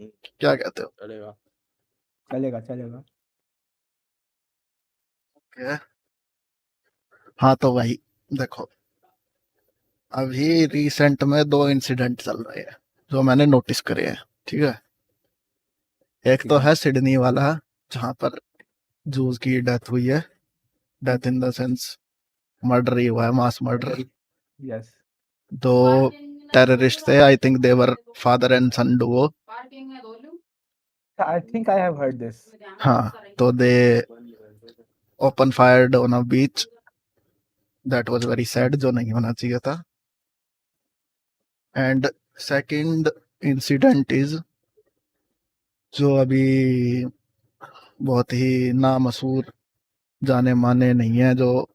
क्या कहते हो? चलेगा। चलेगा चलेगा। क्या? हाँ तो भाई देखो, अभी रिसेंट में 2 इंसिडेंट चल रहे हैं जो मैंने नोटिस करे हैं। ठीक है, एक ठीक तो है। है सिडनी वाला जहाँ पर जूस की डेथ हुई है। Death in the sense murder ही हुआ है, मास मर्डर। यस। दो टेररिस्ट थे, I think they were father and son duo. I think I have heard this. हाँ, तो they open fired on a beach. That was very sad, जो नहीं होना चाहिए था। एंड सेकंड इंसिडेंट इज जो अभी बहुत ही नामशहूर जाने माने नहीं है, जो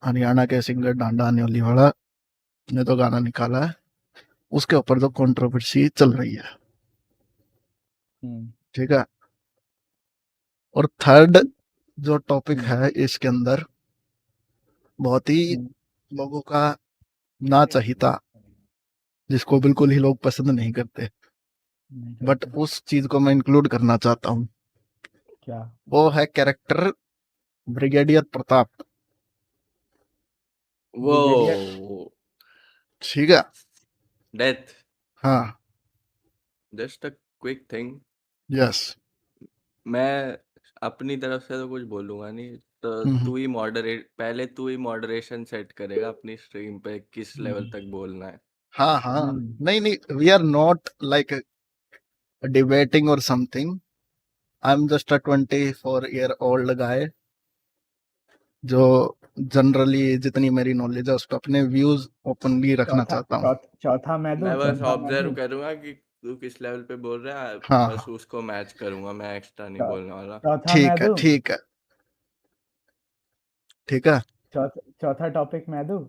हरियाणा के सिंगर डांडा न्योलीवाला ने तो गाना निकाला है, उसके ऊपर जो कंट्रोवर्सी चल रही है। ठीक है, और थर्ड जो टॉपिक है इसके अंदर बहुत ही लोगों का ना चाहिता, जिसको बिल्कुल ही लोग पसंद नहीं करते, बट उस चीज को मैं इंक्लूड करना चाहता हूँ। क्या? वो है कैरेक्टर ब्रिगेडियर प्रताप। वो ठीक है। डेथ। हाँ। Just a quick thing. Yes. मैं अपनी तरफ से तो कुछ बोलूंगा नहीं, तो पहले तू ही मॉडरेशन सेट करेगा अपनी स्ट्रीम पे किस लेवल तक बोलना है। हाँ हाँ, नहीं नहीं, we are not like debating और something. I am just a 24-year-old guy जो जनरली जितनी मेरी नॉलेज है उस पर अपने व्यूज ओपनली रखना चाहता हूँ। चौथा मैं मैं बस चौथा ऑब्जर्व करूंगा कि तू किस लेवल पे बोल रहा है, हाँ बस उसको मैच करूंगा, मैं एक्स्ट्रा नहीं बोलने वाला। चौथा मैं ठीक है दूं? ठीक है ठीक है। चौथा टॉपिक मैं दूं?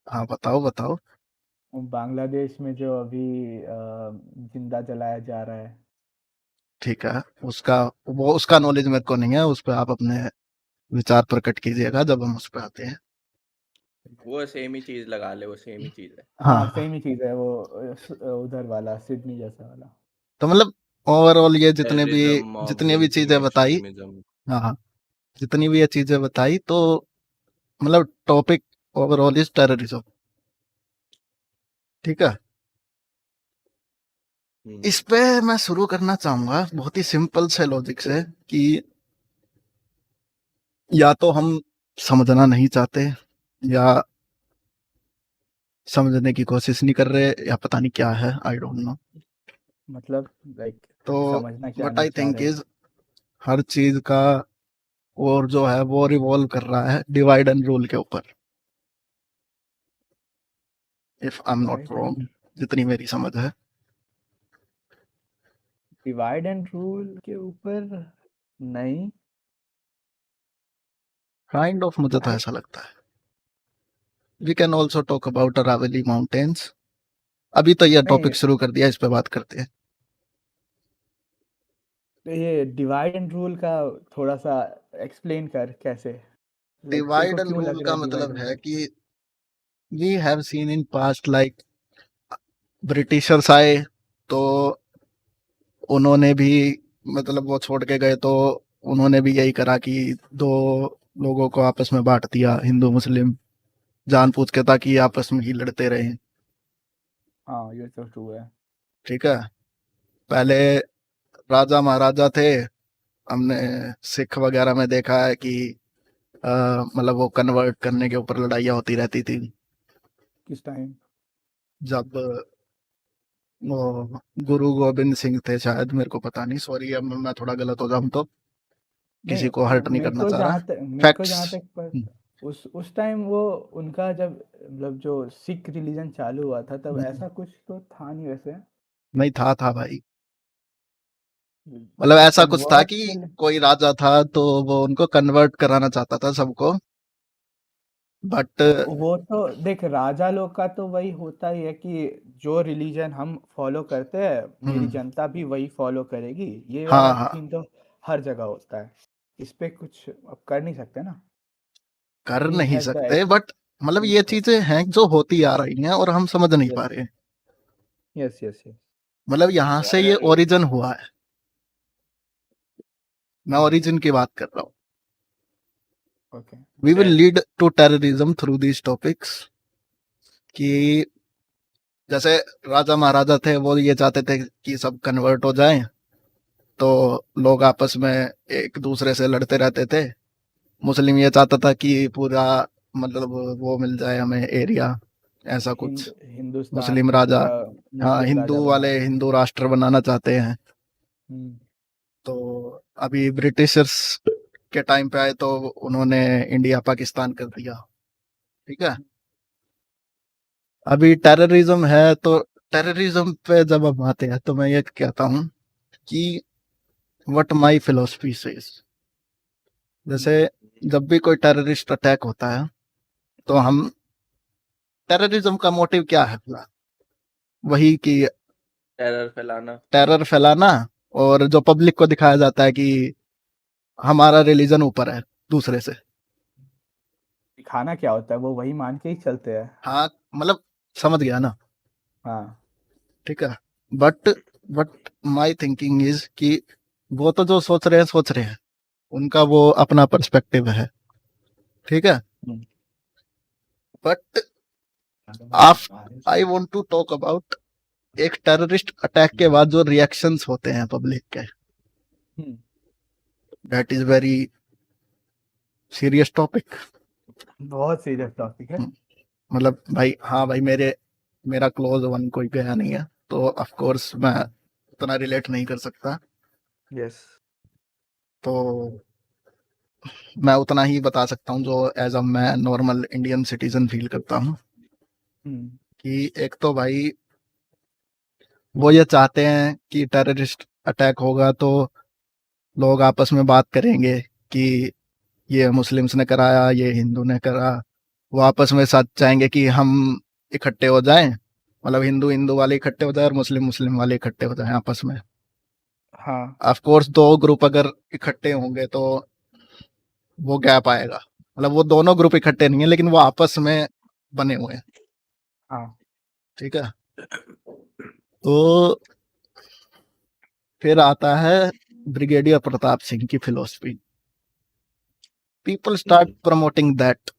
हाँ बताओ बताओ। बांग्लादेश में जो अभी जिंदा जलाया जा रहा है। ठीक है, उसका नॉलेज मेरे को नहीं है, उस पर आप अपने विचार प्रकट कीजिएगा जब हम उस पर आते हैं। वो सेम ही चीज लगा ले, वो सेम ही चीज है। हाँ सेम ही चीज है वो, उधर वाला सिडनी जैसा वाला। तो मतलब ओवरऑल ये जितनी भी टेररिज्म, चीजें बताई, एक्सट्रीमिज्म। हाँ, जितनी भी ये चीजें बताई, तो मतलब टॉपिक ओवरऑल इज टेररिज्म। ठीक है, इस पे मैं शुरू करना चाहूंगा बहुत ही सिंपल से लॉजिक से कि या तो हम समझना नहीं चाहते, या समझने की कोशिश नहीं कर रहे, या पता नहीं क्या है, आई डोंट नो। मतलब लाइक तो समझना क्या व्हाट नहीं आई चाह थिंक रहे। इज हर चीज का और जो है वो रिवॉल्व कर रहा है डिवाइड एंड रूल के ऊपर, if I am not wrong, जितनी मेरी समझ है। डिवाइड एंड रूल के ऊपर नहीं, काइंड ऑफ, मुझे तो ऐसा लगता है। We can also talk about Aravalli mountains. अभी तो यह टॉपिक शुरू कर दिया, इस पे बात करते हैं। तो ये डिवाइड एंड रूल का थोड़ा सा एक्सप्लेन कर कैसे। डिवाइड एंड रूल का मतलब है कि we have seen in past, like Britishers आए तो उन्होंने भी, मतलब वो छोड़ के गए तो उन्होंने भी यही करा कि दो लोगों को आपस में बांट दिया, हिंदू मुस्लिम, जानबूझ के, ताकि ये आपस में ही लड़ते रहे। हाँ ये तो ट्रू है। ठीक है, पहले राजा महाराजा थे, हमने सिख वगैरह में देखा है कि मतलब वो कन्वर्ट करने के ऊपर लड़ाइयाँ होती रहती थी। किस टाइम? जब वो गुरु गोविंद सिंह थे शायद, मेरे को पता नहीं, सॉरी अब मैं थोड़ा गलत हो जाऊं तो किसी को हर्ट नहीं करना चाह रहा। मेरे को जहाँ तक उस टाइम वो उनका जब मतलब जो सिख रिलीजन चालू हुआ था तब ऐसा कुछ तो था नहीं वैसे। नहीं था भाई, मतलब ऐसा कुछ था कि कोई राजा था तो वो उनको कन्वर्ट कराना चाहता था सबको, बट वो तो देख राजा लोग का तो वही होता ही है कि जो रिलीजन हम फॉलो करते हैं मेरी जनता भी वही फॉलो करेगी, ये वाला सीन तो हर जगह होता है। इस पे कुछ अब कर नहीं सकते ना, कर नहीं सकते, बट मतलब ये चीजें हैं जो होती आ रही हैं और हम समझ नहीं पा रहे। Yes yes yes. मतलब यहाँ से ये अगर ओरिजिन हुआ है, मैं ओरिजिन की बात कर रहा हूँ। ओके वी विल टे- lead to terrorism through these topics. कि जैसे राजा महाराजा थे, वो ये चाहते थे कि सब कन्वर्ट हो जाएं, तो लोग आपस में एक दूसरे से लड़ते रहते थे। मुस्लिम ये चाहता था कि पूरा मतलब वो मिल जाए हमें एरिया, ऐसा कुछ। हिंदुस्तान मुस्लिम को राजा, पूरा हाँ, मुस्लिम हिंदू राजा बना वाले दे। हिंदू राष्ट्र बनाना चाहते हैं। हम्म, तो अभी ब्रिटिशर्स के टाइम पे आए तो उन्होंने इंडिया पाकिस्तान कर दिया। ठीक है। अभी टेररिज्म है, तो टेररिज्म पे जब हम आते हैं तो मैं ये कहता हूँ कि व्हाट माई फिलोसफी सेज। जैसे जब भी कोई टेररिस्ट अटैक होता है तो हम, टेररिज्म का मोटिव क्या है पूरा? वही कि टेरर फैलाना। टेरर फैलाना, और जो पब्लिक को दिखाया जाता है कि हमारा रिलीजन ऊपर है दूसरे से। दिखाना क्या होता है, वो वही मान के ही चलते हैं। हाँ, मतलब समझ गया ना। हाँ ठीक है। But but my thinking is कि वो तो जो सोच रहे हैं, उनका वो अपना पर्सपेक्टिव है। ठीक है। हम्म, बट आप, I want to talk about एक टेररिस्ट अटैक के बाद जो रिएक्शंस होते हैं पब्लिक के, hmm, that is very serious topic. बहुत सीरियस टॉपिक है। मतलब भाई, हाँ भाई, मेरा क्लोज वन कोई गया नहीं है, तो ऑफ कोर्स मैं उतना रिलेट नहीं कर सकता। यस। तो मैं उतना ही बता सकता हूँ जो एज अ मैं नॉर्मल इंडियन सिटीजन फील करता हूँ। हम्म, कि एक तो भाई वो ये चाहते हैं कि टेररिस्ट अटैक होगा तो लोग आपस में बात करेंगे कि ये मुस्लिम्स ने कराया, ये हिंदू ने करा। वो आपस में साथ चाहेंगे कि हम इकट्ठे हो जाएं, मतलब हिंदू हिंदू वाले इकट्ठे हो जाए और मुस्लिम मुस्लिम वाले इकट्ठे हो जाएं आपस में। हाँ ऑफ कोर्स दो ग्रुप अगर इकट्ठे होंगे तो वो गैप आएगा। मतलब वो दोनों ग्रुप इकट्ठे नहीं है, लेकिन वो आपस में बने हुए हैं। हाँ ठीक है। तो फिर आता है ब्रिगेडियर प्रताप सिंह की philosophy. People start promoting that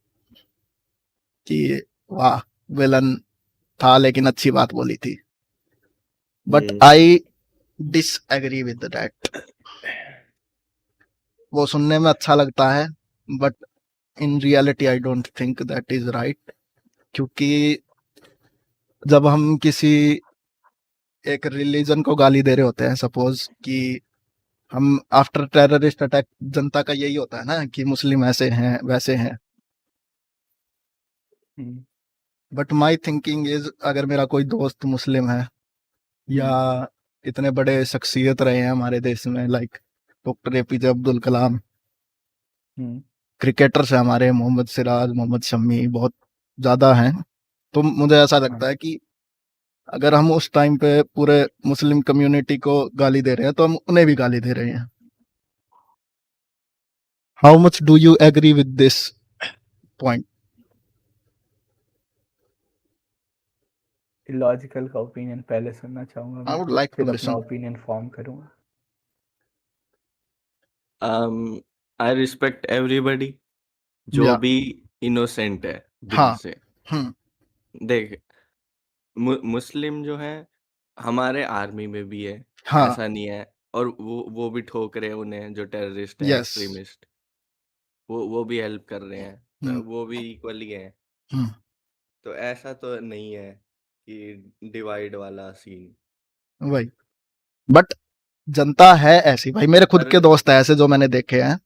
कि वाह, विलन था लेकिन अच्छी बात बोली थी। But I disagree with that. वो सुनने में अच्छा लगता है, but in reality I don't think that is right. क्योंकि जब हम किसी एक रिलीजन को गाली दे रहे होते हैं, सपोज कि हम आफ्टर टेररिस्ट अटैक, जनता का यही होता है ना कि मुस्लिम ऐसे हैं वैसे हैं। हम्म, बट माई थिंकिंग इज, अगर मेरा कोई दोस्त मुस्लिम है, या इतने बड़े शख्सियत रहे हैं हमारे देश में, like doctor APJ Abdul Kalam, हम्म, क्रिकेटर्स हैं हमारे, मोहम्मद सिराज, मोहम्मद शमी, बहुत ज्यादा हैं। तो मुझे ऐसा हाँ लगता है कि अगर हम उस टाइम पे पूरे मुस्लिम कम्युनिटी को गाली दे रहे हैं तो हम उन्हें भी गाली दे रहे हैं। How much do you agree with this point? Logical का ओपिनियन पहले सुनना चाहूंगा आई मैं, वुड लाइक टू फिर अपना लिसन। ओपिनियन फॉर्म करूंगा। आई रिस्पेक्ट एवरीबडी जो या, भी इनोसेंट है दिल हाँ, से। हम्म, देख, मुस्लिम जो है हमारे आर्मी में भी है, हाँ, ऐसा नहीं है। और वो भी ठोक रहे हैं उन्हें, जो टेररिस्ट है, यस, एक्सट्रीमिस्ट, वो भी हेल्प कर रहे हैं, तो हम्म, वो भी इक्वली है। हम्म, तो ऐसा तो नहीं है कि डिवाइड वाला सीन। वही। बट जनता है ऐसी भाई, मेरे खुद पर के दोस्त हैं ऐसे जो मैंने देखे हैं,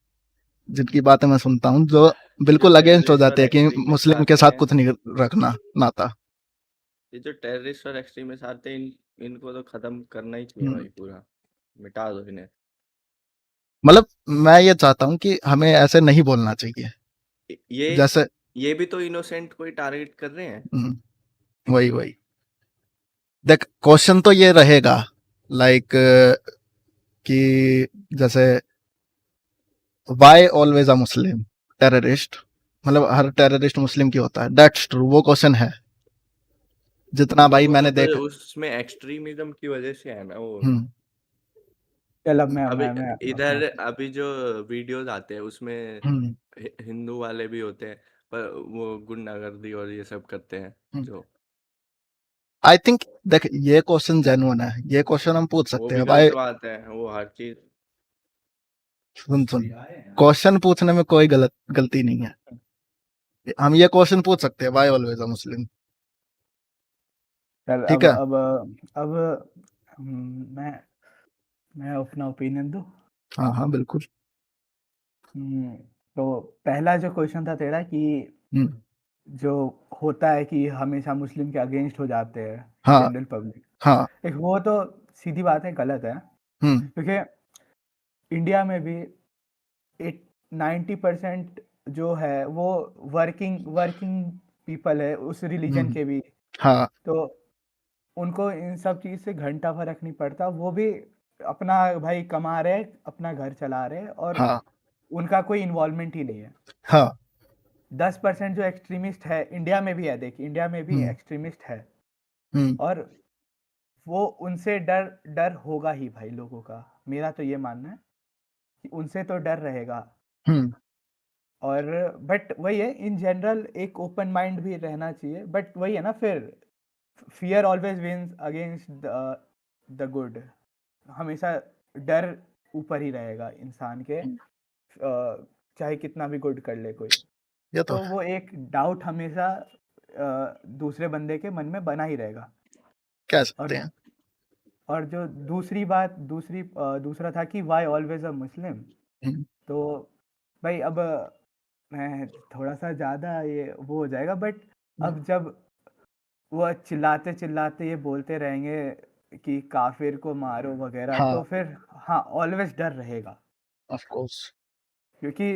जिनकी बातें मैं सुनता हूँ, जो ये जो बिल्कुल अगेंस्ट हो टेररिस्ट और जाते हैं कि एक्सट्रीमिस्ट मुस्लिम के आते साथ हैं कुछ नहीं रखना नाता। ये जो टेररिस्ट और एक्सट्रीमिस्ट आते हैं, इनको तो खत्म करना ही चाहिए हम्म, भाई, पूरा मिटा दो इन्हें। मतलब मैं ये चाहता हूँ कि हमें ऐसे नहीं बोलना चाहिए। ये जैसे, ये भी तो इनोसेंट को ही टारगेट कर रहे हैं। वही वही। देख, क्वेश्चन तो ये रहेगा, लाइक कि जैसे why always a Muslim terrorist, मतलब हर टेररिस्ट मुस्लिम की होता है, दैट्स ट्रू, वो क्वेश्चन है। जितना भाई वो मैंने तो देखा। उसमें एक्सट्रीमिज्म की वजह से है ना वो। चल अब मैं अभी मैं इधर अपना अभी जो वीडियोस आते हैं उसमें हम्म हिंदू वाले भी होते हैं, पर वो गुंडागर्दी और ये सब करते हैं जो। आई थिंक देख, ये क्वेश्चन जेन्युइन है, ये क्वेश्चन हम पूछ वो सकते भी हैं भाई। गलत बात है, वो हर चीज। सुन सुन, क्वेश्चन पूछने में कोई गलती नहीं है। हम ये क्वेश्चन पूछ सकते हैं, भाई ऑलवेज अ मुस्लिम। चल ठीक है। अब मैं अपना ओपिनियन दूं। हाँ हाँ बिल्कुल। तो पहला जो क्वेश्चन था तेरा कि हम्म, जो होता है कि हमेशा मुस्लिम के अगेंस्ट हो जाते हैं हाँ जनरल पब्लिक, हाँ। एक वो तो सीधी बात है, गलत है। हम्म क्योंकि इंडिया में भी 90% जो है वो वर्किंग वर्किंग पीपल है उस रिलीजन हम्म, के भी। हाँ तो उनको इन सब चीज़ से घंटा फर्क नहीं पड़ता, वो भी अपना भाई कमा रहे, अपना घर चला रहे, और हाँ उनका कोई इन्वॉल्वमेंट ही नहीं है। हाँ। 10% जो एक्सट्रीमिस्ट है इंडिया में भी है, देख इंडिया में भी हम्म एक्सट्रीमिस्ट है, हम्म और वो उनसे डर डर होगा ही भाई लोगों का। मेरा तो ये मानना है कि उनसे तो डर रहेगा। हम्म और बट वही है, इन जनरल एक ओपन माइंड भी रहना चाहिए, बट वही है ना, फिर fear always wins against the good. हमेशा डर ऊपर ही रहेगा इंसान के, चाहे कितना भी गुड कर ले कोई। ये तो तो है। वो एक डाउट हमेशा दूसरे बंदे के मन में बना ही रहेगा। कह सकते और हैं। और जो दूसरी बात, दूसरा था कि वाई ऑलवेज अ मुस्लिम। हम्म, तो भाई अब मैं थोड़ा सा ज़्यादा ये वो हो जाएगा, बट अब जब वो चिल्लाते चिल्लाते ये बोलते रहेंगे कि काफिर को मारो वगैरह, हाँ तो फिर हाँ ऑलवेज डर रहेगा। Of course. क्योंकि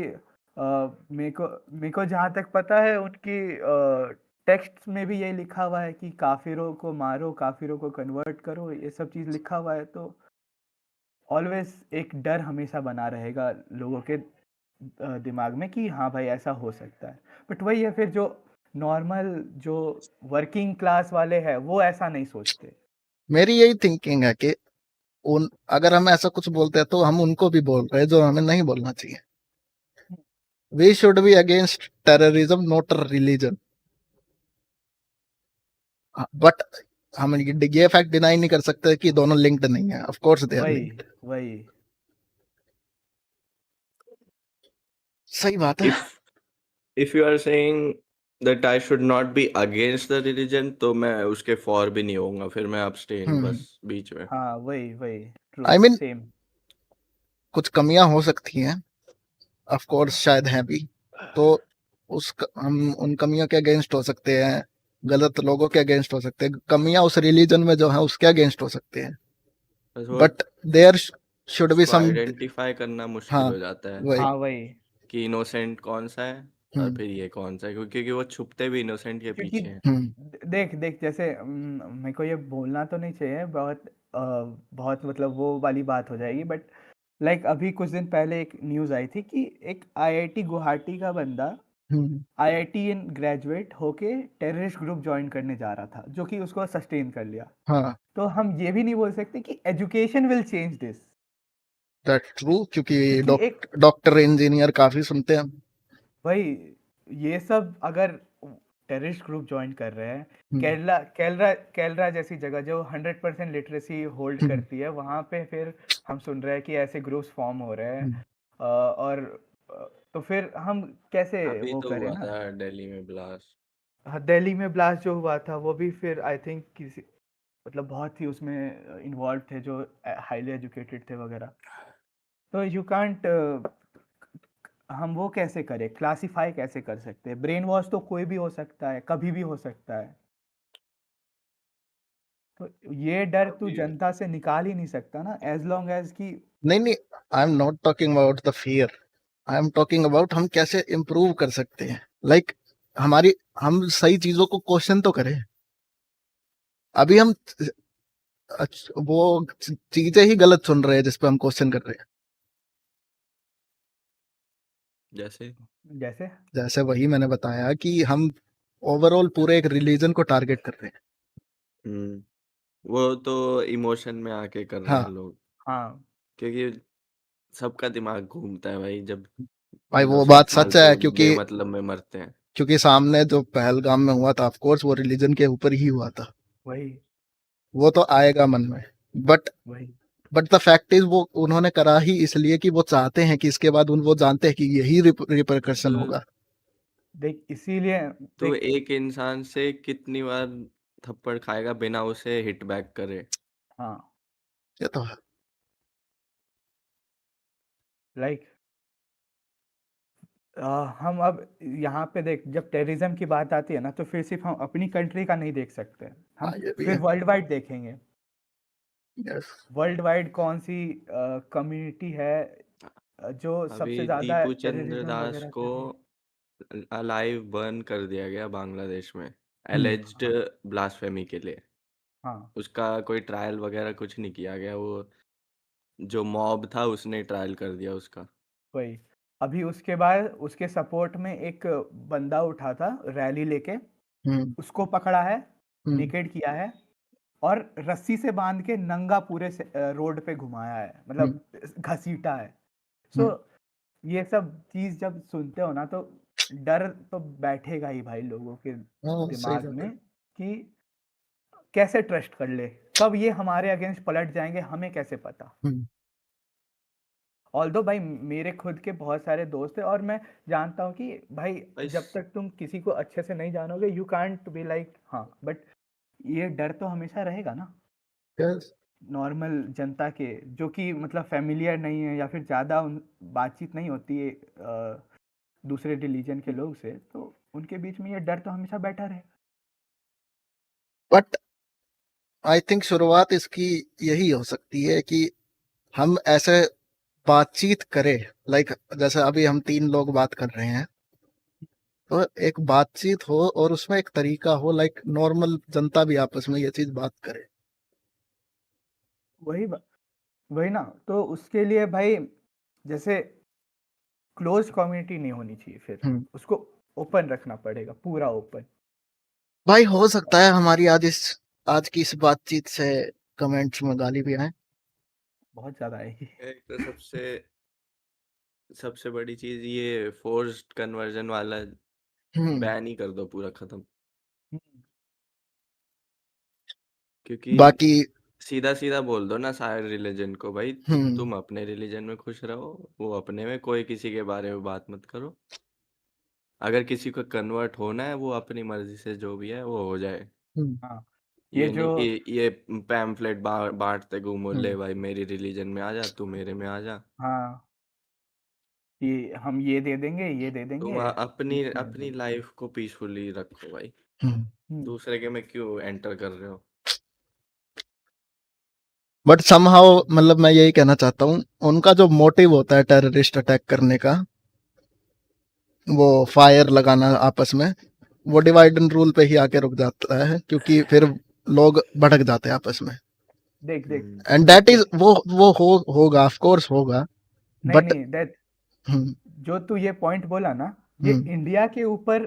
मेरे को जहाँ तक पता है, उनकी टेक्स्ट में भी यही लिखा हुआ है कि काफिरों को मारो, काफिरों को कन्वर्ट करो, ये सब चीज़ लिखा हुआ है। तो ऑलवेज एक डर हमेशा बना रहेगा लोगों के दिमाग में कि हाँ भाई ऐसा हो सकता है। बट वही है, फिर जो नॉर्मल जो वर्किंग क्लास वाले हैं वो ऐसा नहीं सोचते। मेरी यही थिंकिंग है कि उन अगर हम ऐसा कुछ बोलते हैं तो हम उनको भी बोल रहे हैं जो हमें नहीं बोलना चाहिए। We should be against terrorism, not religion. But हम ये फैक्ट डिनाई नहीं कर सकते कि दोनों लिंक्ड नहीं है। ऑफ कोर्स दे आर वही लिंक्ड। वही सही बात है। If you are saying that I should not be against the religion, तो मैं उसके फॉर भी नहीं होऊंगा, फिर मैं abstain बस बीच में। हाँ वही वही ट्रू आई मीन सेम। कुछ कमियां हो सकती हैं, ऑफ कोर्स शायद हैं भी। तो हम उन कमियों के अगेंस्ट हो सकते हैं, गलत लोगों के अगेंस्ट हो सकते हैं, कमियां उस रिलीजन में जो है उसके अगेंस्ट हो सकते हैं। बस वो बट देयर शुड बी उसको सम। आइडेंटिफाई करना मुश्किल हाँ हो जाता है वही। हाँ वही, कि इनोसेंट कौन सा है और हम्म फिर ये कौन सा है, क्योंकि वो छुपते भी इनोसेंट के क्योंकि पीछे हैं। देख देख जैसे मेरे को ये बोलना तो नहीं चाहिए, बहुत मतलब वो वाली बात हो जाएगी, बट लाइक अभी कुछ दिन पहले एक न्यूज़ आई थी कि एक आईआईटी गुवाहाटी का बंदा हम्म, आईआईटी इन ग्रेजुएट होके टेररिस्ट ग्रुप ज्वाइन करने जा रहा था, जो कि उसको सस्टेन कर लिया। हाँ तो हम ये भी नहीं बोल सकते कि education will change this. That true, क्योंकि क्योंकि एक डॉक्टर इंजीनियर काफी सुनते हैं। भाई ये सब अगर टेररिस्ट ग्रुप ज्वाइन कर रहे हैं, हम्म, केरला केरला केरला जैसी जगह जो 100% लिटरेसी होल्ड हम्म, करती है, वहाँ पे फिर हम सुन रहे हैं कि ऐसे ग्रुप्स फॉर्म हो रहे हैं। हम्म। और तो फिर हम कैसे अभी वो तो करें हुआ ना। था दिल्ली में ब्लास्ट। हाँ, दिल्ली में ब्लास्ट जो हुआ था वो भी फिर आई थिंक किसी मतलब बहुत ही उसमें इन्वॉल्व थे जो हाईली एजुकेटेड थे वगैरह। तो यू कांट हम वो कैसे करें, क्लासिफाई कैसे कर सकते हैं? ब्रेन वॉश तो कोई भी हो सकता है, कभी भी हो सकता है। तो ये डर तू जनता से निकाल ही नहीं सकता ना, एज लॉन्ग एज कि नहीं नहीं, I am not talking about the fear. I am talking about हम कैसे इम्प्रूव कर सकते हैं। लाइक हमारी हम सही चीजों को क्वेश्चन तो करें। अभी हम वो चीजें ही गलत सुन रहे हैं जिस पे हम क्वेश्चन कर रहे हैं। जैसे जैसे जैसे वही मैंने बताया कि हम ओवरऑल पूरे एक रिलीजन को टारगेट कर रहे हैं। हम्म, वो तो इमोशन में आके कर रहे हैं हाँ लोग, हाँ क्योंकि सबका दिमाग घूमता है भाई जब भाई, वो इनोसेंट बात सच है, फालतू क्योंकि बेमतलब में मरते हैं। सामने जो पहलगाम में हुआ था, ऑफ कोर्स वो रिलीजन के ऊपर ही हुआ था, वही वो तो आएगा मन में। बट वही बट द फैक्ट इज, वो उन्होंने करा ही इसलिए कि वो चाहते हैं कि इसके बाद वो जानते हैं कि यही रिपरकशन तो होगा। देख इसीलिए तू देख एक इंसान से कितनी बार थप्पड़ खाएगा बिना उसे हिट बैक करे? हाँ ये तो है। लाइक हम अब यहाँ पे देख, जब टेररिज्म की बात आती है ना, तो फिर सिर्फ हम अपनी कंट्री का नहीं देख सकते, हाँ, हम ये भी फिर है। वर्ल्ड वाइड देखेंगे। यस। वर्ल्ड वाइड कौन सी कम्युनिटी है जो अभी सबसे ज्यादा दीपू चंद्र टेररिज्म दास वगैरह को कर रही है? अलाइव बर्न कर दिया गया बांग्लादेश में, हम्म। एलिज्ड हाँ ब्लास्फेमी के लिए। हाँ उसका कोई ट्रायल वगैरह कुछ नहीं किया गया, वो जो मॉब था उसने ट्रायल कर दिया उसका। वही। अभी उसके बाद उसके सपोर्ट में एक बंदा उठा था रैली लेके, हम्म। उसको पकड़ा है, हम्म। निकेट किया है और रस्सी से बांध के नंगा पूरे रोड पे घुमाया है, हम्म। मतलब घसीटा है। सो हम्म। ये सब चीज जब सुनते हो ना, तो डर तो बैठेगा ही भाई लोगों के हाँ, सही दिमाग बात है। में कि कैसे ट्रस्ट कर ले, कब ये हमारे अगेंस्ट पलट जाएंगे हमें कैसे पता। हम्म। ऑल्दो भाई मेरे खुद के बहुत सारे दोस्त हैं और मैं जानता हूँ कि भाई भाई जब तक तुम किसी को अच्छे से नहीं जानोगे यू कांट बी लाइक, हाँ, बट ये डर तो हमेशा रहेगा ना यस। नॉर्मल जनता के, जो कि मतलब फेमिलियर नहीं है या फिर ज़्यादा बातचीत नहीं होती है दूसरे रिलीजन के लोग से, तो उनके बीच में ये डर तो हमेशा बैठा रहेगा। बट आई थिंक शुरुआत इसकी यही हो सकती है कि हम ऐसे बातचीत करें, लाइक जैसे अभी हम 3 लोग बात कर रहे हैं, तो एक बातचीत हो और उसमें एक तरीका हो, लाइक नॉर्मल जनता भी आपस में ये चीज बात करे। वही वही ना, तो उसके लिए भाई जैसे क्लोज कम्युनिटी नहीं होनी चाहिए, फिर हम्म। उसको ओपन रखना पड़ेगा, पूरा ओपन। भाई, हो सकता है हमारी आज की इस बातचीत से कमेंट्स में गाली भी आए। बहुत ज़्यादा आएगी। एक तो सबसे बड़ी चीज ये फोर्स्ड कन्वर्जन वाला हम्म। बैन ही कर दो, पूरा खत्म। हम्म, क्योंकि बाकी। सीधा सीधा बोल दो ना सारे रिलीजन को, भाई हम्म। तुम अपने रिलीजन में खुश रहो, वो अपने में, कोई किसी के बारे में बात मत करो। अगर किसी को कन्वर्ट होना है वो अपनी मर्जी से जो भी है वो हो जाए। हम्म। हाँ ये ये जो नहीं कि ये पैम्फलेट बांटते घूमो, ले हम्म। भाई मेरी रिलीजन में आ जा, तू मेरे में आ जा। हाँ कि हम ये दे देंगे ये दे तुम देंगे, अपनी बीच में अपनी लाइफ को पीसफुली रखो भाई, हम्म। हम्म, दूसरे के में क्यों एंटर कर रहे हो? बट समहाउ, मतलब मैं यही कहना चाहता हूँ, उनका जो मोटिव होता है टेररिस्ट अटैक करने का, वो फायर लगाना आपस में, वो डिवाइड एंड रूल पे ही आके रुक जाता है, क्योंकि फिर लोग भड़क जाते हैं आपस में। देख देख हम्म, एंड देख दैट इज, देख वो होगा, ऑफ कोर्स होगा। नहीं बट नहीं दैट हम्म। जो तू ये पॉइंट बोला ना, ये हम्म। इंडिया के ऊपर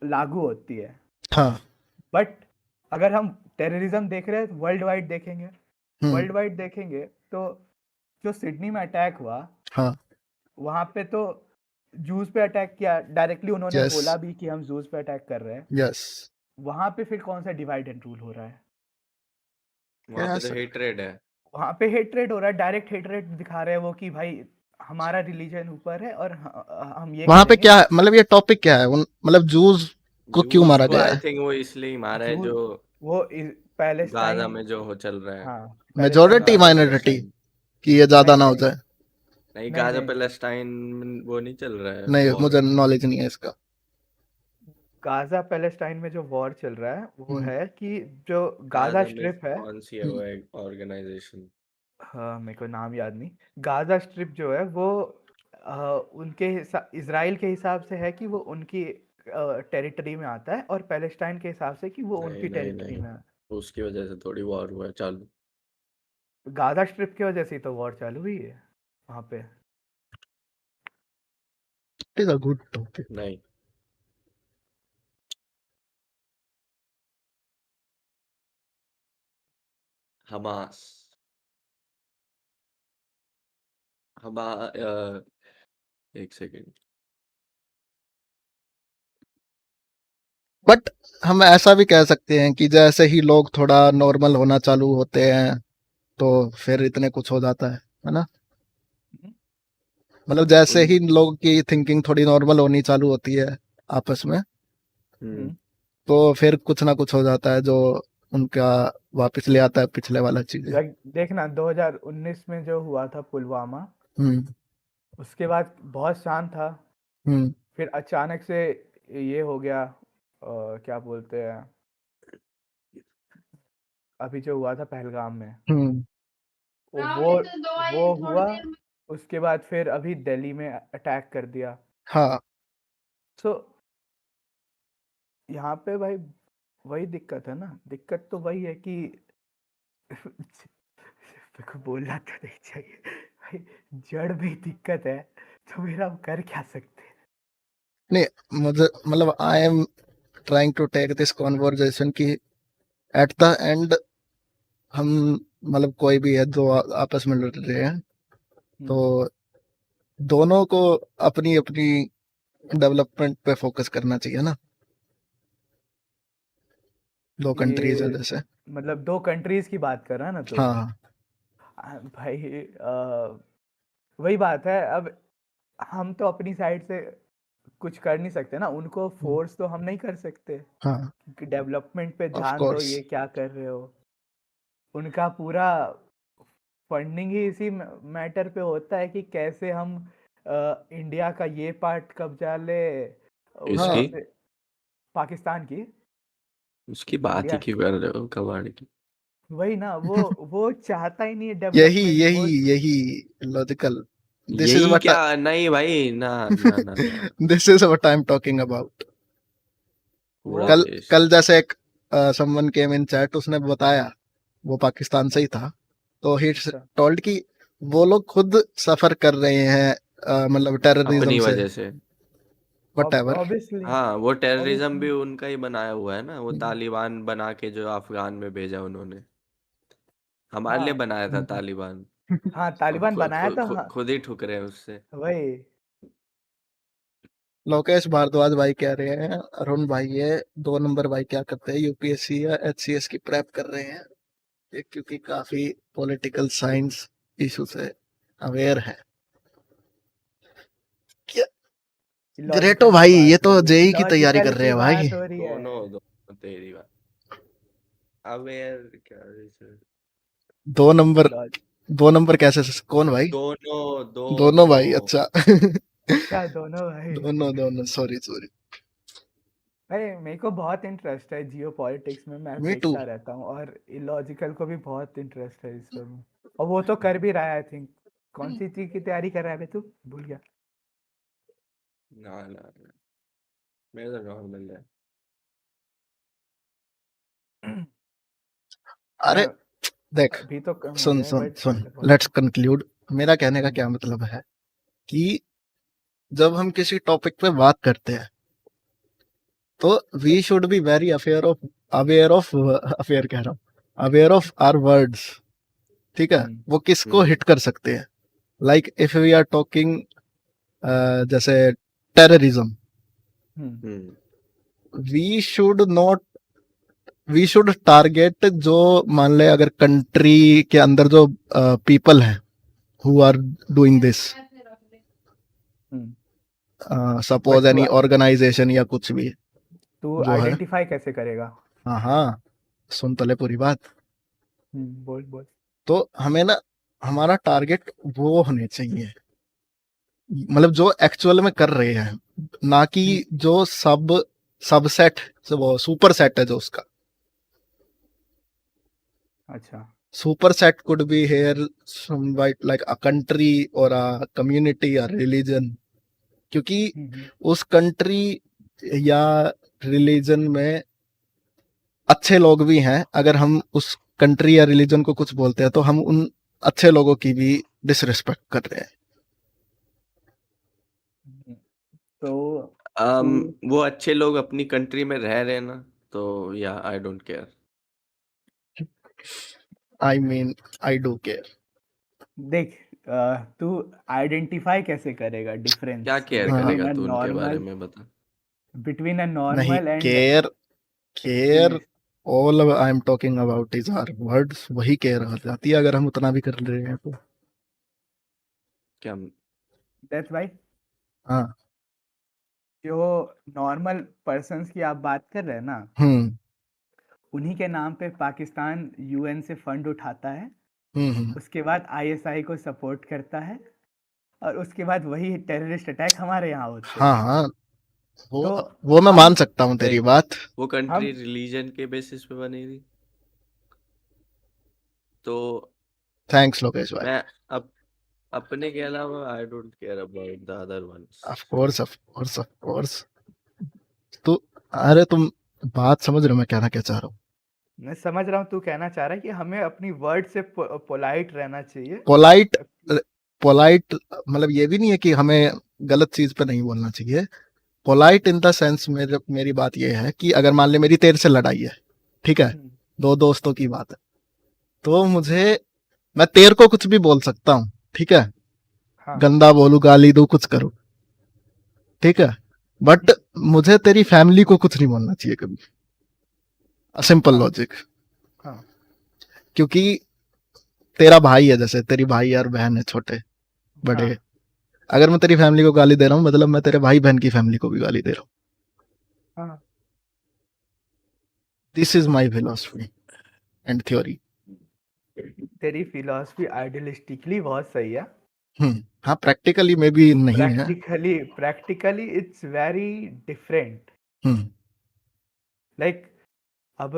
लागू होती है, हाँ। बट अगर हम टेररिज्म देख रहे हैं वर्ल्ड वाइड देखेंगे, हम्म। वर्ल्ड वाइड देखेंगे तो जो सिडनी में अटैक हुआ, हाँ। वहां पे तो जूस पे अटैक किया डायरेक्टली, उन्होंने यस। बोला भी कि हम जूस पे अटैक कर रहे हैं। यस। वहां पे फिर कौन सा डिवाइड एंड रूल हो रहा है? वहां पे यस। तो हेटरेड है। वहां पे हेट्रेड हो रहा है, डायरेक्ट हेट्रेड दिखा रहे हैं वो कि भाई हमारा रिलीजन ऊपर है और हम ये वहां पे करेंगे। क्या है, मतलब ये टॉपिक क्या है, मतलब जूस को क्यों जूस मारा को गया आई है? थिंक वो इसलिए ही मारा है जूस जो वो गाजा पैलेस्टाइन, में जो हो चल रहा है। हाँ Palestine majority Gaza Israel. Minority, Palestine कि ये ज्यादा नहीं ना हो नहीं जाए। नहीं, नहीं गाजा नहीं पैलेस्टाइन वो नहीं चल रहा है नहीं, वॉर। मुझे नॉलेज नहीं है इसका। गाजा पैलेस्टाइन में जो वॉर चल रहा है वो हम्म। है कि जो गाजा गाजा में स्ट्रिप है, कौन सी है हम्म। वो ऑर्गेनाइजेशन? हाँ मेरे को नाम याद नहीं, गाजा स्ट्रिप जो है वो उनके इजराइल के हिसाब से है कि वो उनकी टेरिटरी में आता है, और पैलेस्टाइन के हिसाब से कि वो नहीं उनकी नहीं टेरिटरी नहीं, में है। उसकी वजह से थोड़ी वॉर हुआ है चालू। गाजा स्ट्रिप की वजह से ही तो वॉर चालू हुई है वहां पे। It is a good topic. नहीं। हमास हमा एक सेकेंड। बट हम ऐसा भी कह सकते हैं कि जैसे ही लोग थोड़ा नॉर्मल होना चालू होते हैं तो फिर इतने कुछ हो जाता है ना। मतलब जैसे उन ही लोगों की थिंकिंग थोड़ी नॉर्मल होनी चालू होती है आपस में, हम्म तो फिर कुछ ना कुछ हो जाता है जो उनका वापस ले आता है पिछले वाला चीजें। देखना 2019 में जो हुआ था पुलवामा, हम्म उसके बाद बहुत शांत था, हम्म फिर अचानक से ये हो गया, क्या बोलते हैं, अभी जो हुआ था पहलगाम में, हम्म वो हुआ। उसके बाद फिर अभी दिल्ली में अटैक कर दिया। हाँ तो यहाँ पे भाई वही दिक्कत है ना, दिक्कत तो वही है कि मेरे को बोलना तो नहीं चाहिए भाई, जड़ में दिक्कत है, तो मेरा हम कर क्या सकते हैं। नहीं, मुझे मतलब I am trying to take this conversation कि एट द एंड हम मतलब कोई भी है जो आपस में लड़ रहे हैं तो दोनों को अपनी अपनी डेवलपमेंट पे फोकस करना चाहिए ना। दो कंट्रीज है ये जैसे। मतलब 2 कंट्रीज की बात कर रहा है ना तो हाँ भाई वही बात है। अब हम तो अपनी साइड से कुछ कर नहीं सकते ना, उनको फोर्स तो हम नहीं कर सकते हाँ कि डेवलपमेंट पे ऑफ ध्यान दो, कोर्स। ये क्या कर रहे हो। उनका पूरा फंडिंग ही इसी मैटर पे होता है कि कैसे हम इंडिया का ये पार्ट कब्जा ले, उधर हाँ इसकी से पाकिस्तान की, उसकी बात ही इंडिया, क्यों कर रहे हो कबाड़ की। वही ना, वो चाहता ही नहीं है यही डेवलपमेंट। यही वो यही लॉजिकल। दिस इज यही व्हाट क्या? नहीं भाई, ना ना ना ना, this is what I am talking about. पूरा वो कल देश। कल जैसे एक समवन केम इन चैट, उसने बताया वो पाकिस्तान से ही था, तो ही अच्छा टोल्ड कि वो लोग खुद सफर कर रहे हैं मतलब टेररिज्म अपनी से, वजह से। व्हाटएवर। ऑब्वियसली हाँ, वो टेररिज्म भी ऑब्वियसली उनका ही बनाया हुआ है ना, वो तालिबान बना के जो अफगान में भेजा उन्होंने। हमारे लिए हाँ बनाया था तालिबान। हाँ, अब तालिबान बनाया था, हाँ खुद ही ठुक रहे हैं उससे। वही। लोकेश भारद्वाज भाई कह रहे हैं अरुण भाई ये 2 नंबर भाई क्या करते हैं, यूपीएससी या एचसीएस की प्रेप कर रहे हैं ये, क्योंकि काफी पॉलिटिकल साइंस इशू से अवेयर है। क्या ग्रेटो इलॉजिकल की भाई, ये बात हो तो रही है, जेई की तैयारी इलॉजिकल कर रहे की हैं भाई। बात हो रही है। दोनों तेरी बात। अब यार क्या है? 2 नंबर, हाँ। 2 नंबर कैसे, कौन भाई? दोनों भाई, दोनों अच्छा अच्छा, दोनों भाई। दोनों दोनों, सॉरी सॉरी। अरे मेरे को बहुत इंटरेस्ट है जियो पॉलिटिक्स में, मैं मी टू। देखता रहता हूँ, और इलॉजिकल को भी बहुत इंटरेस्ट है इस सब में, और वो तो कर भी रहा है आई थिंक। कौन सी चीज की तैयारी कर रहा है बे तू, भूल गया। ना ना ना, मेरा तो नॉर्मल है। अरे मैं देख, अभी तो कम हो सुन गया है सुन बट सुन, बोल लेट्स बोल। कंक्लूड। मेरा कहने का हम्म, क्या मतलब है कि जब हम किसी टॉपिक पे बात करते हैं तो we should be very aware कह रहा हूँ, अवेयर ऑफ आवर वर्ड्स। ठीक है, हम्म, वो किसको हम्म हिट कर सकते हैं। Like if we are talking जैसे terrorism, hmm, we should not, we should target जो, मान ले अगर कंट्री के अंदर जो पीपल हैं who are doing this, hmm. Suppose but any organisation या कुछ भी तू जो है। आइडेंटिफाई कैसे करेगा। हाँ हाँ, सुन तो ले पूरी बात। बोल बोल। तो हमें ना हमारा टारगेट वो होने चाहिए, मतलब जो एक्चुअल में कर रहे हैं, ना कि हम्म, जो सबसेट, वो सुपर सेट है जो उसका। अच्छा। Super set could be here like a country और अ कम्युनिटी या रिलीजन, क्योंकि हम्म, उस कंट्री या रिलीजन में अच्छे लोग भी हैं। अगर हम उस कंट्री या रिलीजन को कुछ बोलते हैं तो हम उन अच्छे लोगों की भी डिसरिस्पेक्ट कर रहे हैं। हम्म। तो तू वो अच्छे लोग अपनी कंट्री में रह रहे हैं ना, तो या आई don't care. I mean, I do care. देख तू आइडेंटिफाई कैसे करेगा क्या डिफरेंस केयर हाँ करेगा बिटवीन अ तू उनके बारे नॉर्मल में बता। बिटवीन अ नहीं, normal and care care extremist? all I am talking about is our words. वही केयर हो जाती है अगर हम उतना भी कर रहे हैं तो। क्या दैट्स वाई हाँ। जो नॉर्मल पर्सन्स की आप बात कर रहे हैं ना, उन्हीं के नाम पे पाकिस्तान यूएन से फंड उठाता है, उसके बाद आईएसआई को सपोर्ट करता है, और उसके बाद वही टेररिस्ट अटैक हमारे यहाँ होते हैं। हाँ हाँ, वो तो वो मैं हम मान सकता हूँ तेरी देख, बात। वो कंट्री हम रिलीजन के बेसिस पे बनी थी, तो थैंक्स लोकेश भाई। मैं अब अपने के अलावा I don't care about the other ones. Of course of course of course. तो अरे तुम बात समझ रहे हो मैं कहना क्या चाह रहा हूँ? मैं समझ रहा हूँ तू कहना चाह रहा है कि हमें अपनी वर्ड से पोलाइट रहना चाहिए। पोलाइट पोलाइट मतलब ये भी नहीं है कि हमें गलत चीज पे नहीं बोलना चाहिए। पोलाइट इन द सेंस मेरी बात ये है कि अगर मान ले मेरी तेरे से लड़ाई है, ठीक है, दो दोस्तों की बात है, तो मैं तेरे को कुछ भी बोल सकता हूँ, ठीक है, हाँ गंदा बोलू, गाली दू, कुछ करूँ, ठीक है, बट मुझे तेरी फैमिली को कुछ नहीं बोलना चाहिए कभी। सिंपल हाँ लॉजिक। हाँ क्योंकि तेरा भाई है, जैसे तेरी भाई और बहन है, छोटे बड़े, हाँ अगर मैं तेरी फैमिली को गाली दे रहा हूँ मतलब मैं तेरे भाई बहन की फैमिली को भी गाली दे रहा हूँ। हाँ this is my philosophy and theory. तेरी फिलॉसफी आइडियलिस्टिकली बहुत सही है। हाँ, प्रैक्टिकली में भी नहीं है। Practically it's very different. Like अब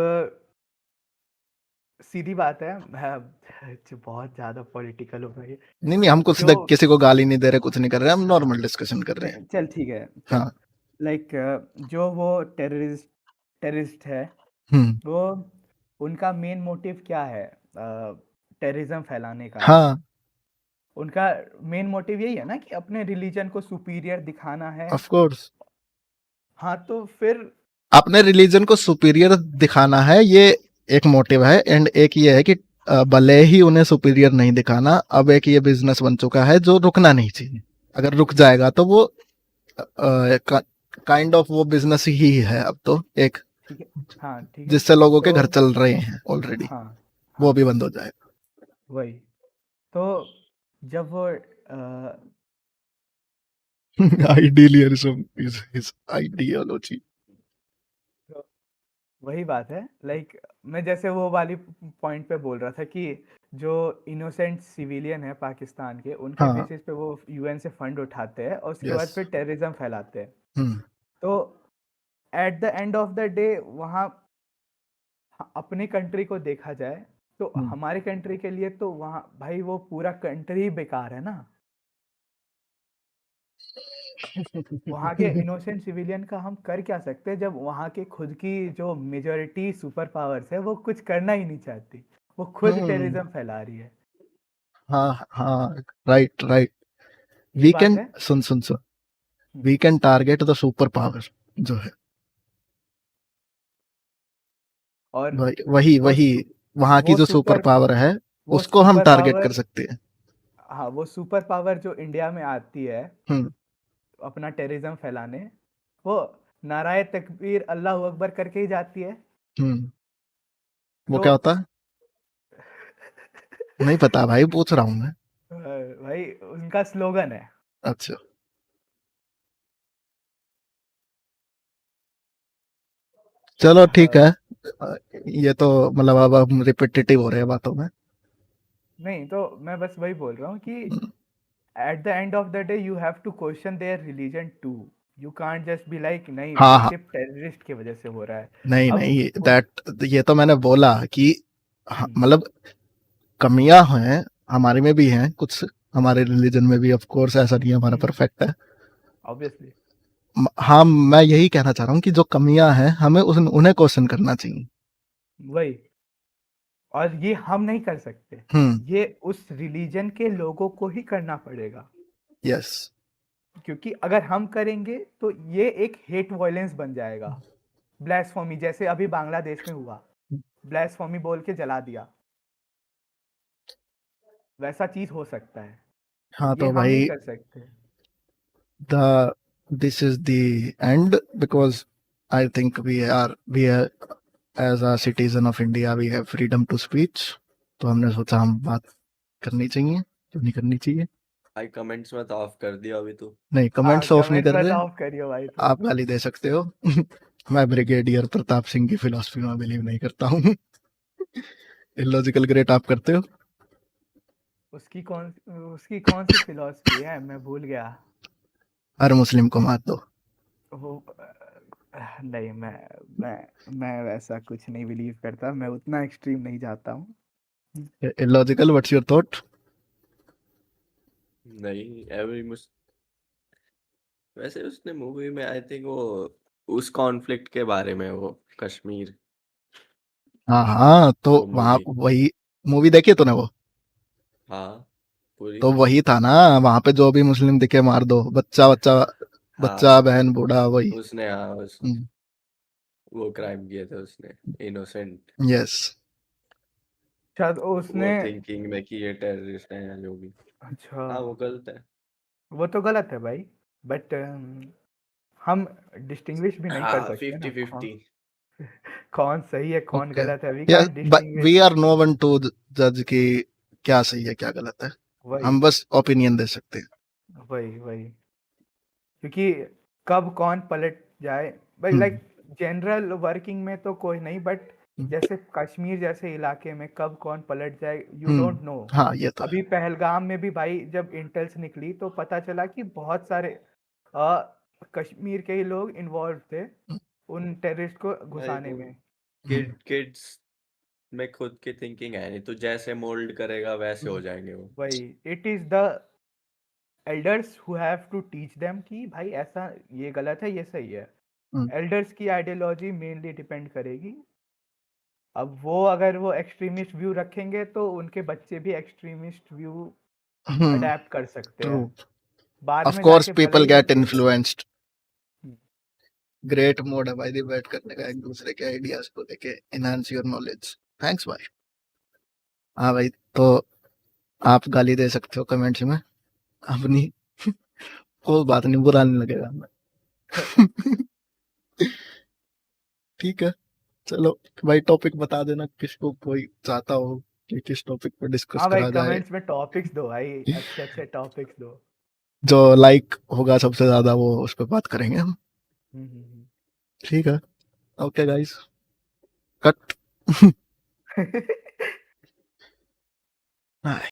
सीधी बात है, मैं जो बहुत ज्यादा पॉलिटिकल हो गई। नहीं हम कुछ जो किसी को गाली नहीं दे रहे, कुछ नहीं कर रहे, हम नॉर्मल डिस्कशन कर रहे हैं। चल ठीक है, हाँ। लाइक जो वो टेररिस्ट है, वो उनका मेन मोटिव क्या है? टेररिज्म फैलाने का। हाँ, उनका मेन मोटिव यही है ना कि अपने रिलीजन को सुपीरियर दिखाना है। Of course. हाँ, तो फिर अपने रिलीजन को सुपीरियर दिखाना है, ये एक मोटिव है, एंड एक ये है कि भले ही उन्हें सुपीरियर नहीं दिखाना, अब एक ये बिजनेस बन चुका है जो रुकना नहीं चाहिए। अगर रुक जाएगा तो वो काइंड ऑफ वो बिजनेस ही है अब तो एक, ठीक है, हाँ ठीक है, जिससे लोगों के तो घर चल रहे हैं ऑलरेडी, हाँ वो हाँ भी बंद हो जाएगा। वही तो जब वो आइडियलिज्म इज हिज आइडियोलॉजी। वही बात है, लाइक मैं जैसे वो वाली पॉइंट पे बोल रहा था कि जो इनोसेंट सिविलियन है पाकिस्तान के, उनके हाँ, बेसिस पे वो यूएन से फंड उठाते हैं और उसके बाद यस। फिर टेररिज्म फैलाते हैं। तो eight the end of the day वहाँ अपने कंट्री को देखा जाए तो हमारे कंट्री के लिए तो वहाँ भाई वो पूरा कंट्री बेकार है ना। वहाँ के इनोसेंट सिविलियन का हम कर क्या सकते हैं जब वहाँ के खुद की जो मेजॉरिटी सुपर पावर्स है वो कुछ करना ही नहीं चाहती, वो खुद टेररिज्म फैला रही है। हाँ हाँ, राइट राइट। ये वी बात कैन है। सुन we can target the super power जो है, और वही वो वही वहां की वो जो सुपर पावर है वो उसको हम सुपर टारगेट कर पावर सकते हैं। हाँ, वो सुपर पावर जो इंडिया में आती है हम्म अपना टेररिज्म फैलाने, वो नाराए तकबीर अल्लाह अकबर करके ही जाती है। वो तो क्या होता है? नहीं पता भाई, पूछ रहा हूँ मैं। भाई उनका स्लोगन है। अच्छा, चलो ठीक है। ये तो मतलब अब हम रिपीटेटिव हो रहे हैं बातों में। नहीं तो मैं बस वही बोल रहा हूँ कि at the end of the day you have to question their religion too. You can't just be like नहीं हाँ वो हाँ, सिर्फ टेररिस्ट की वजह से हो रहा है। नहीं अब नहीं, ये तो मैंने बोला कि मतलब कमियां हैं, हमारे में भी हैं कुछ, हमारे रिलीजन में भी, ऑफ कोर्स ऐसा नहीं है हमारा परफेक्ट है। ऑब्वियसली हाँ, मैं यही कहना चाह रहा हूँ कि जो कमियां हैं हमें उन्हें क्वेश्चन करना चाहिए। वही, और ये हम नहीं कर सकते, ये उस रिलीजन के लोगों को ही करना पड़ेगा। यस। क्योंकि अगर हम करेंगे तो ये एक हेट वायलेंस बन जाएगा। ब्लास्फेमी जैसे अभी बांग्लादेश में हुआ, ब्लास्फेमी बोल के जला दिया। वैसा चीज हो सकता है, हाँ ये तो हम नहीं भाई कर सकते। the this is the end because I think we are as a citizen of India we have freedom to speech. तो हमने सोचा हम बात करनी चाहिए, क्यों नहीं करनी चाहिए? भाई कमेंट्स में तो ऑफ कर दिया अभी तो। नहीं, हाँ कमेंट्स ऑफ नहीं कमेंट कर मत रहे, ऑफ करियो भाई तुम। आप गाली दे सकते हो। मैं ब्रिगेडियर प्रताप सिंह की फिलॉसफी में बिलीव नहीं करता हूँ। इलॉजिकल ग्रेट आप करते हो? उसकी कौन सी फिलॉसफी है, मैं भूल गया। हर मुस्लिम को मार दो। वो नहीं, मैं वैसा कुछ नहीं बिलीव करता, मैं उतना एक्सट्रीम नहीं जाता हूँ। Illogical, what's your thought? नहीं वैसे उसने मूवी में आई थिंक वो उस कॉन्फ्लिक्ट के बारे में, वो कश्मीर हाँ हाँ, तो वो वहाँ मूवी। वही मूवी देखी तूने वो? हाँ पूरी। तो वही था ना, वहां पे जो भी मुस्लिम दिखे मार दो, बच्चा बच्चा, बच्चा हाँ बहन बूढ़ा, वही। उसने, हाँ वो क्राइम किए थे उसने, इनोसेंट यस। शायद वो उसने। थिंकिंग में कि ये टेररिस्ट है या जो भी। अच्छा, हाँ वो गलत है। वो तो गलत है भाई, बट हम डिस्टिंग्विश भी नहीं कर हाँ सकते ना 50-50। कौन सही है कौन ओके, गलत है, we yes, can't but we distinguish. Are no one to जज कि क्या सही है क्या गलत है। वही हम बस ओपिनियन दे सकते हैं। वही वही क्योंकि कब कौन पलट जाए भाई, लाइक जनरल वर्किंग में तो कोई नहीं, बट जैसे कश्मीर जैसे इलाके में कब कौन पलट जाए यू डोंट नो। हाँ ये तो है। अभी पहलगाम में भी भाई जब इंटेल्स निकली तो पता चला कि बहुत सारे अ, कश्मीर के ही लोग इन्वॉल्व थे उन टेररिस्ट को भाई घुसाने वो में। किड्स में खुद की थिंकिंग है नहीं, तो जैसे मोल्ड करेगा वैसे हो जाएंगे वो। वही it is the elders who have to teach them कि भाई ऐसा ये गलत है ये सही है। एल्डर्स की आइडियोलॉजी मेनली डिपेंड करेगी। अब वो अगर वो एक्सट्रीमिस्ट व्यू रखेंगे तो उनके बच्चे भी एक्सट्रीमिस्ट व्यू अडेप्ट कर सकते ट्रू, हैं, बाद ऑफ में कोर्स जाके भले पीपल ही वो गेट चेंज हो। इन्फ्लुएंस्ड। ग्रेट मोड है भाई डिबेट करने का, एक दूसरे के आइडियाज को लेके, एनहांस योर नॉलेज। थैंक्स भाई। हाँ भाई, तो आप गाली दे सकते हो कमेंट्स में अपनी, कोई बात नहीं, बुरा नहीं लगेगा हमें। ठीक है, चलो भाई, टॉपिक बता देना किसको कोई चाहता हो कि किस टॉपिक पर डिस्कस हाँ भाई करा जाए। कमेंट्स में टॉपिक्स दो भाई, अच्छे अच्छे टॉपिक्स दो। जो लाइक होगा सबसे ज्यादा वो उस पर बात करेंगे हम। हम्म। ठीक है, ओके गाइस, कट।